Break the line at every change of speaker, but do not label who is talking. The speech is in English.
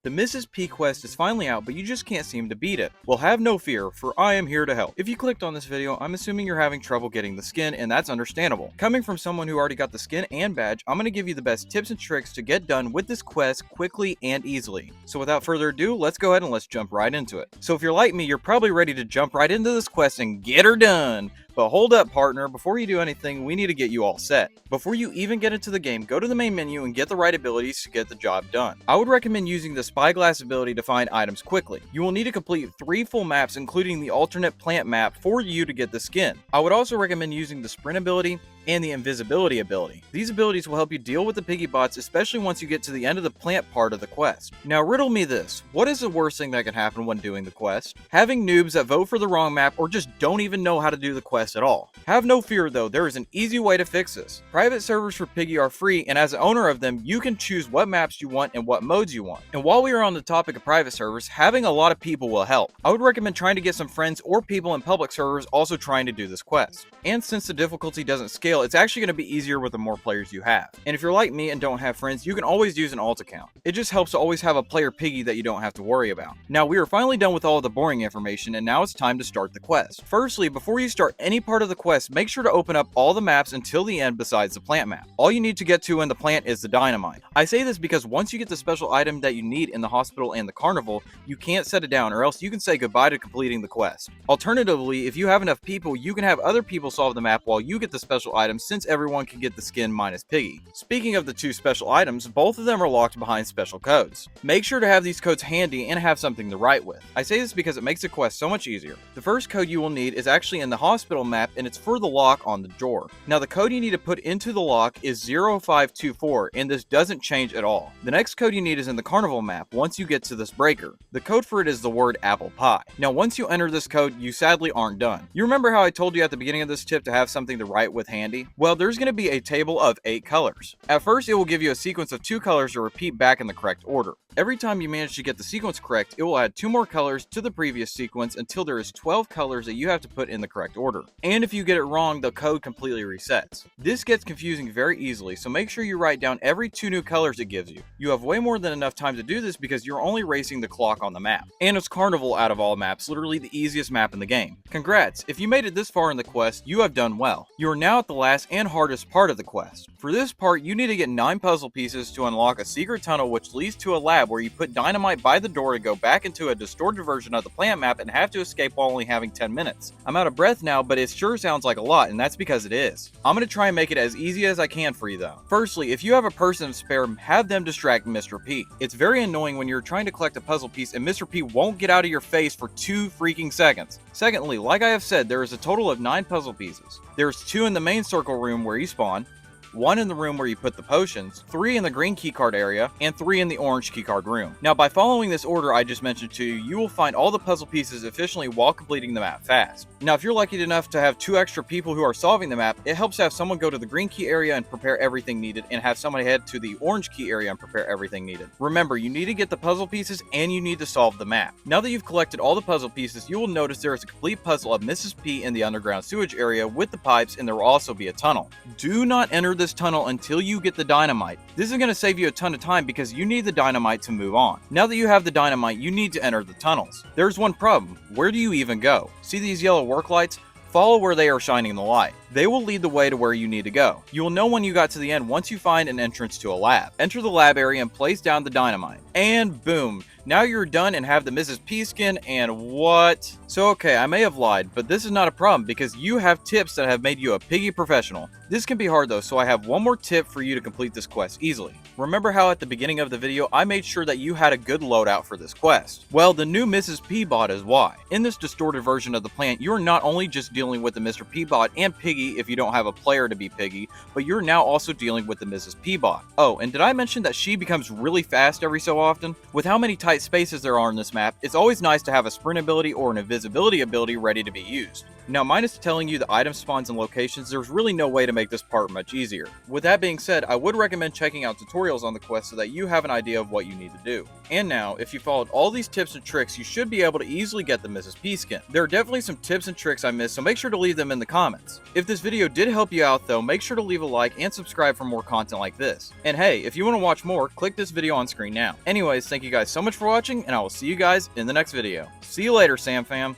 The Mrs. P quest is finally out, but you just can't seem to beat it. Well, have no fear, for I am here to help. If you clicked on this video, I'm assuming you're having trouble getting the skin, and that's understandable. Coming from someone who already got the skin and badge, I'm going to give you the best tips and tricks to get done with this quest quickly and easily. So without further ado, let's go ahead and let's jump right into it. So if you're like me, you're probably ready to jump right into this quest and get her done. But hold up, partner, before you do anything, we need to get you all set. Before you even get into the game, go to the main menu and get the right abilities to get the job done. I would recommend using the Spyglass ability to find items quickly. You will need to complete 3 full maps, including the alternate plant map, for you to get the skin. I would also recommend using the Sprint ability and the Invisibility ability. These abilities will help you deal with the piggy bots, especially once you get to the end of the plant part of the quest. Now riddle me this, what is the worst thing that can happen when doing the quest? Having noobs that vote for the wrong map or just don't even know how to do the quest at all. Have no fear though, there is an easy way to fix this. Private servers for Piggy are free, and as an owner of them, you can choose what maps you want and what modes you want. And while we are on the topic of private servers, having a lot of people will help. I would recommend trying to get some friends or people in public servers also trying to do this quest. And since the difficulty doesn't scale, it's actually going to be easier with the more players you have. And if you're like me and don't have friends, you can always use an alt account. It just helps to always have a player Piggy that you don't have to worry about. Now we are finally done with all of the boring information, and now it's time to start the quest. Firstly, before you start any part of the quest, make sure to open up all the maps until the end besides the plant map. All you need to get to in the plant is the dynamite. I say this because once you get the special item that you need in the hospital and the carnival, you can't set it down or else you can say goodbye to completing the quest. Alternatively, if you have enough people, you can have other people solve the map while you get the special item, since everyone can get the skin minus Piggy. Speaking of the 2 special items, both of them are locked behind special codes. Make sure to have these codes handy and have something to write with. I say this because it makes the quest so much easier. The first code you will need is actually in the hospital map, and it's for the lock on the door. Now the code you need to put into the lock is 0524, and this doesn't change at all. The next code you need is in the carnival map once you get to this breaker. The code for it is the word apple pie. Now once you enter this code, you sadly aren't done. You remember how I told you at the beginning of this tip to have something to write with handy? Well, there's going to be a table of 8 colors. At first, it will give you a sequence of 2 colors to repeat back in the correct order. Every time you manage to get the sequence correct, it will add 2 more colors to the previous sequence until there is 12 colors that you have to put in the correct order. And if you get it wrong, the code completely resets. This gets confusing very easily, so make sure you write down every 2 new colors it gives you. You have way more than enough time to do this because you're only racing the clock on the map. And it's Carnival out of all maps, literally the easiest map in the game. Congrats, if you made it this far in the quest, you have done well. You are now at the last and hardest part of the quest. For this part, you need to get 9 puzzle pieces to unlock a secret tunnel which leads to a lab where you put dynamite by the door to go back into a distorted version of the plant map and have to escape while only having 10 minutes. I'm out of breath now, but it sure sounds like a lot, and that's because it is. I'm going to try and make it as easy as I can for you though. Firstly, if you have a person spare, have them distract Mr. P. It's very annoying when you're trying to collect a puzzle piece and Mr. P won't get out of your face for 2 freaking seconds. Secondly, like I have said, there is a total of 9 puzzle pieces. There's 2 in the main circle room where you spawn, 1 in the room where you put the potions, 3 in the green keycard area, and 3 in the orange keycard room. Now by following this order I just mentioned to you, you will find all the puzzle pieces efficiently while completing the map fast. Now if you're lucky enough to have 2 extra people who are solving the map, it helps to have someone go to the green key area and prepare everything needed, and have someone head to the orange key area and prepare everything needed. Remember, you need to get the puzzle pieces and you need to solve the map. Now that you've collected all the puzzle pieces, you will notice there is a complete puzzle of Mrs. P in the underground sewage area with the pipes, and there will also be a tunnel. Do not enter this tunnel until you get the dynamite. This is going to save you a ton of time because you need the dynamite to move on. Now that you have the dynamite, you need to enter the tunnels. There's one problem. Where do you even go? See these yellow work lights? Follow where they are shining the light. They will lead the way to where you need to go. You will know when you got to the end once you find an entrance to a lab. Enter the lab area and place down the dynamite. And boom! Now you're done and have the Mrs. P skin, and what? So okay, I may have lied, but this is not a problem because you have tips that have made you a Piggy professional. This can be hard though, so I have one more tip for you to complete this quest easily. Remember how at the beginning of the video I made sure that you had a good loadout for this quest? Well, the new Mrs. P bot is why. In this distorted version of the plant, you're not only just dealing with the Mr. P bot and Piggy if you don't have a player to be Piggy, but you're now also dealing with the Mrs. P bot. Oh, and did I mention that she becomes really fast every so often? With how many tight spaces there are in this map, it's always nice to have a sprint ability or an invisibility ability ready to be used. Now, minus telling you the item spawns and locations, there's really no way to make this part much easier. With that being said, I would recommend checking out tutorials tutorials on the quest so that you have an idea of what you need to do. And now, if you followed all these tips and tricks, you should be able to easily get the Mrs. P skin. There are definitely some tips and tricks I missed, so make sure to leave them in the comments. If this video did help you out though, make sure to leave a like and subscribe for more content like this. And hey, if you want to watch more, click this video on screen now. Anyways, thank you guys so much for watching, and I will see you guys in the next video. See you later, Sam Fam.